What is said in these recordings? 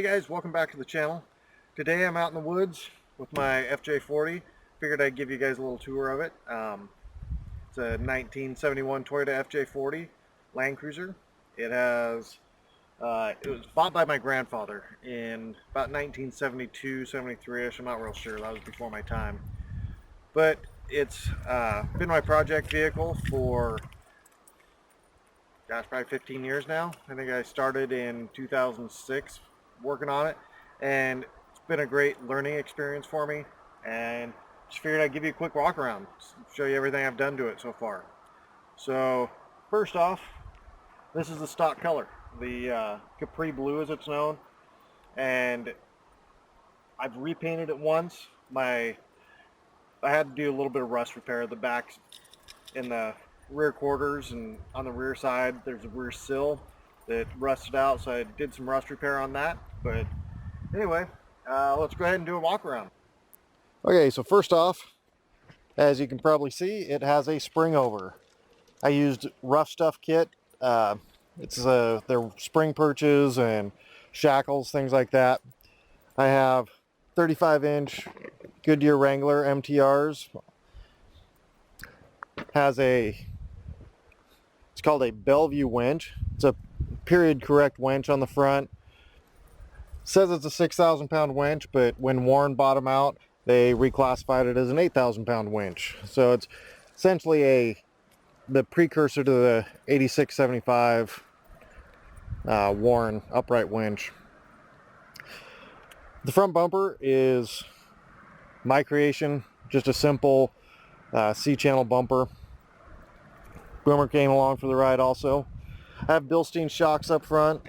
guys, welcome back to the channel. Today I'm out in the woods with my FJ40. Figured I'd give you guys a little tour of it. It's a 1971 Toyota FJ40 Land Cruiser. It was bought by my grandfather in about 1972, 73ish. I'm not real sure. That was before my time. But it's been my project vehicle for probably 15 years now. I think I started in 2006 working on it, and it's been a great learning experience for me, and just figured I'd give you a quick walk around, show you everything I've done to it so far. So first off, this is the stock color, the Capri Blue as it's known, and I've repainted it once. I had to do a little bit of rust repair. The backs in the rear quarters and on the rear side there's a rear sill that rusted out, so I did some rust repair on that. But anyway, let's go ahead and do a walk around. Okay, so first off, as you can probably see, it has a spring over. I used Rough Stuff kit. It's their spring perches and shackles, things like that. I have 35-inch Goodyear Wrangler MTRs. It's called a Bellevue winch. It's a period correct winch on the front. It says it's a 6,000 pound winch, but when Warren bought them out, they reclassified it as an 8,000 pound winch. So it's essentially the precursor to the 8675 Warren upright winch. The front bumper is my creation, just a simple C-channel bumper. Boomer came along for the ride also. I have Bilstein shocks up front,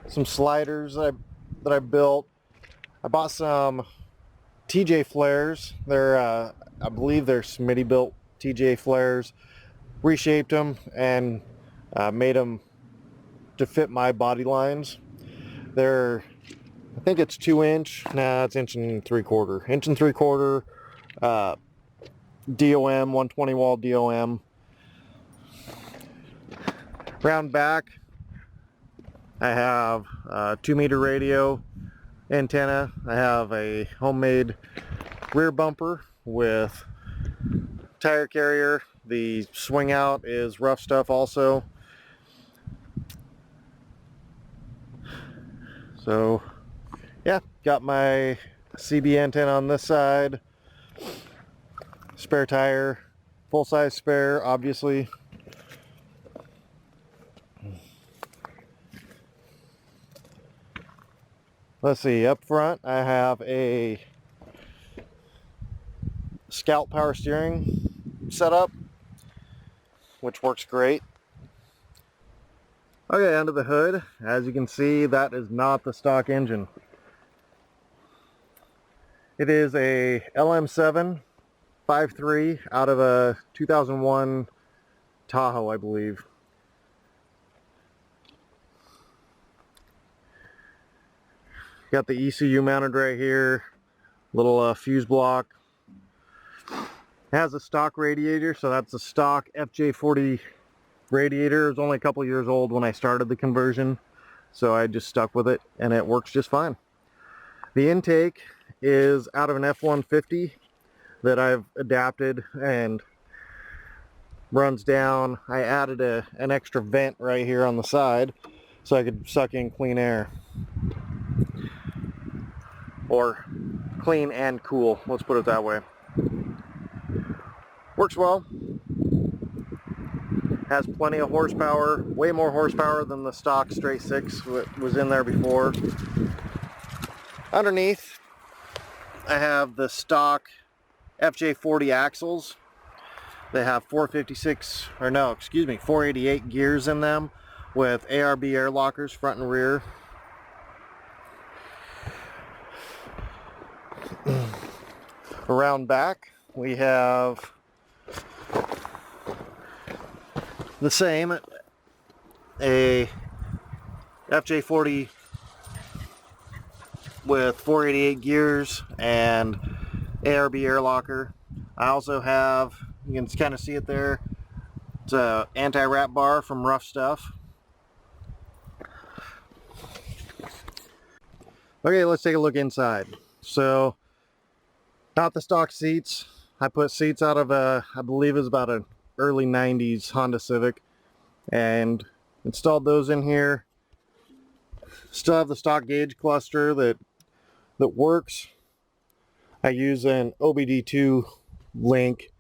some sliders that I built. I bought some TJ flares. I believe they're Smitty built TJ flares. Reshaped them and made them to fit my body lines. I think it's 2-inch. Nah, it's 1.75 inch. DOM, 120 wall DOM. Round back, I have a 2-meter radio antenna. I have a homemade rear bumper with tire carrier. The swing out is Rough Stuff also. So yeah, got my CB antenna on this side. Spare tire, full-size spare, obviously. Let's see, up front I have a Scout power steering setup, which works great. Okay, under the hood, as you can see, that is not the stock engine. It is a LM7 5.3 out of a 2001 Tahoe, I believe. Got the ECU mounted right here, little fuse block. It has a stock radiator, so that's a stock FJ40 radiator. It was only a couple years old when I started the conversion, so I just stuck with it and it works just fine. The intake is out of an F-150 that I've adapted and runs down. I added an extra vent right here on the side so I could suck in clean air. Or clean and cool, let's put it that way. Works well. Has plenty of horsepower, way more horsepower than the stock straight 6 that was in there before. Underneath, I have the stock FJ40 axles. They have 488 gears in them with ARB air lockers front and rear. Around back, we have the same, a FJ40 with 488 gears and ARB air locker. I also have, you can kind of see it there, it's a anti-wrap bar from Rough Stuff. Okay, let's take a look inside. So, not the stock seats. I put seats out of a, I believe it was about an early 90s Honda Civic, and installed those in here. Still have the stock gauge cluster that works. I use an OBD2 link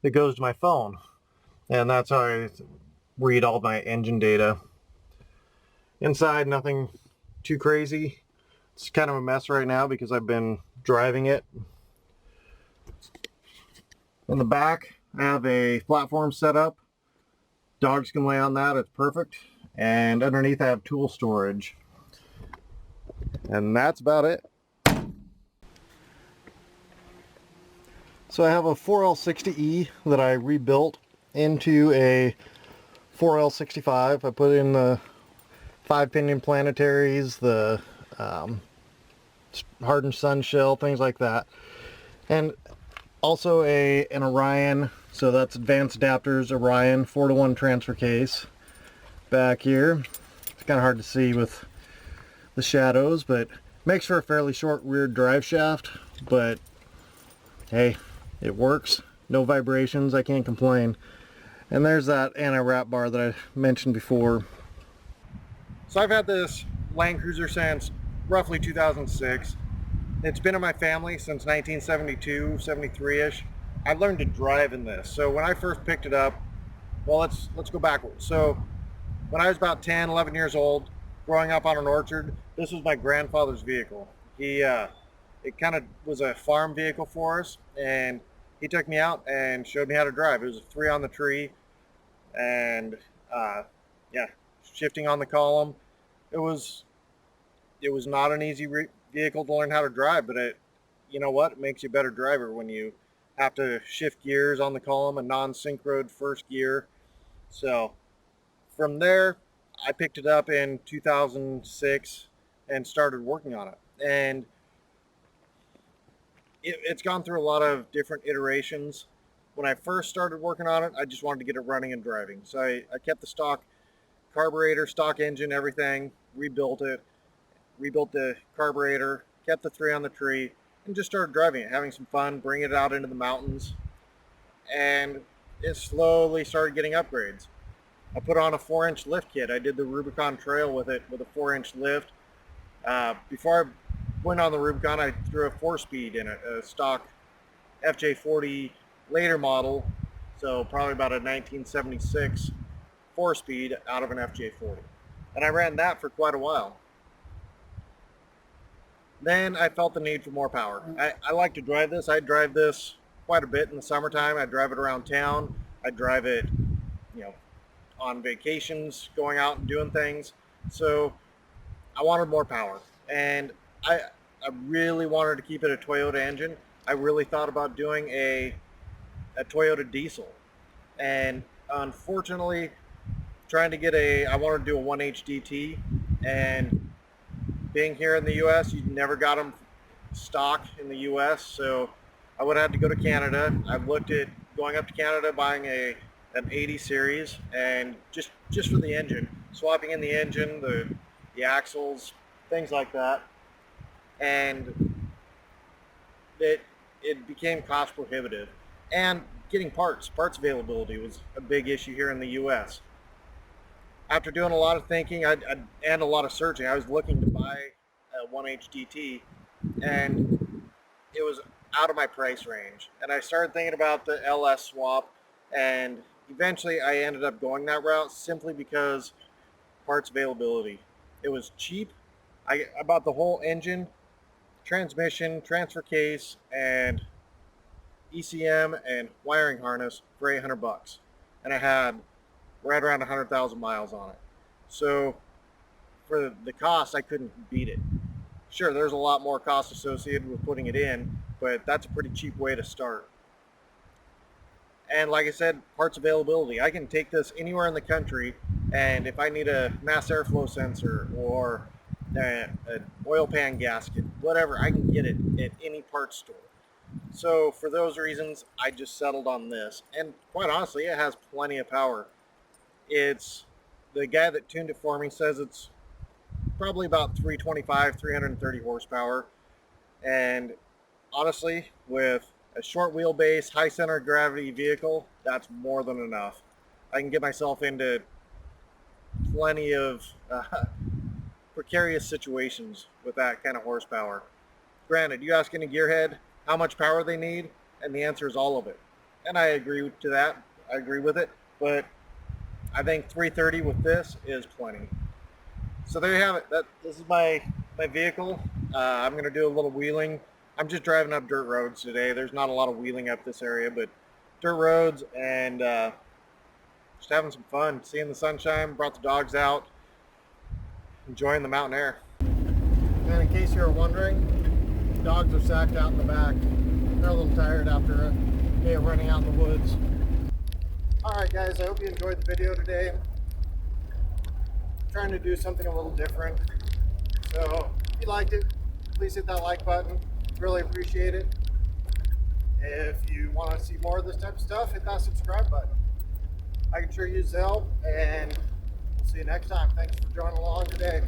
that goes to my phone, and that's how I read all my engine data. Inside, nothing too crazy. It's kind of a mess right now because I've been driving it. In the back, I have a platform set up. Dogs can lay on that, it's perfect. And underneath I have tool storage. And that's about it. So I have a 4L60E that I rebuilt into a 4L65. I put in the 5-pinion planetaries, the hardened sun shell, things like that. And also an Orion, so that's advanced adapters, Orion 4-to-1 transfer case back here. It's kind of hard to see with the shadows, but makes for a fairly short rear drive shaft, but hey, it works. No vibrations, I can't complain. And there's that anti-wrap bar that I mentioned before. So I've had this Land Cruiser since roughly 2006. It's been in my family since 1972, 73-ish. I learned to drive in this. So when I first picked it up, well, let's go backwards. So when I was about 10, 11 years old, growing up on an orchard, this was my grandfather's vehicle. It kind of was a farm vehicle for us, and he took me out and showed me how to drive. It was a 3 on the tree, and yeah, shifting on the column. It was not an easy vehicle to learn how to drive, but you know what? It makes you a better driver when you have to shift gears on the column, a non-synchroed first gear. So from there, I picked it up in 2006 and started working on it. And it's gone through a lot of different iterations. When I first started working on it, I just wanted to get it running and driving. So I kept the stock carburetor, stock engine, everything, rebuilt it, rebuilt the carburetor, kept the 3 on the tree, and just started driving it, having some fun, bringing it out into the mountains. And it slowly started getting upgrades. I put on a 4-inch lift kit. I did the Rubicon Trail with it with a 4-inch lift. Before I went on the Rubicon, I threw a 4-speed in it, a stock FJ40 later model, so probably about a 1976 4-speed out of an FJ40. And I ran that for quite a while. Then I felt the need for more power. I like to drive this. I drive this quite a bit in the summertime. I drive it around town. I drive it, you know, on vacations, going out and doing things. So I wanted more power, and I really wanted to keep it a Toyota engine. I really thought about doing a Toyota diesel, and unfortunately, trying to get I wanted to do a 1HDT, and being here in the U.S., you never got them stock in the U.S., so I would have had to go to Canada. I've looked at going up to Canada, buying an 80 series, and just for the engine, swapping in the engine, the axles, things like that, and it became cost prohibitive. And getting parts availability was a big issue here in the U.S. After doing a lot of thinking and a lot of searching, I was looking to buy a 1HDT, and it was out of my price range. And I started thinking about the LS swap, and eventually I ended up going that route simply because parts availability. It was cheap. I bought the whole engine, transmission, transfer case, and ECM and wiring harness for $800, and I had right around 100,000 miles on it. So for the cost, I couldn't beat it. Sure, there's a lot more cost associated with putting it in, but that's a pretty cheap way to start. And like I said, parts availability. I can take this anywhere in the country, and if I need a mass airflow sensor or an oil pan gasket, whatever, I can get it at any parts store. So for those reasons, I just settled on this. And quite honestly, it has plenty of power. It's the guy that tuned it for me says it's probably about 325, 330 horsepower. And honestly, with a short wheelbase, high center of gravity vehicle, that's more than enough. I can get myself into plenty of precarious situations with that kind of horsepower. Granted, you ask any gearhead how much power they need, and the answer is all of it. And I agree to that. I agree with it. But I think 330 with this is plenty. So there you have it. This is my vehicle. I'm going to do a little wheeling. I'm just driving up dirt roads today. There's not a lot of wheeling up this area, but dirt roads and just having some fun, seeing the sunshine. Brought the dogs out, enjoying the mountain air. And in case you were wondering, the dogs are sacked out in the back. They're a little tired after a day of running out in the woods. Alright guys, I hope you enjoyed the video today. I'm trying to do something a little different. So if you liked it, please hit that like button. Really appreciate it. If you want to see more of this type of stuff, hit that subscribe button. I can sure use the help, and we'll see you next time. Thanks for joining along today.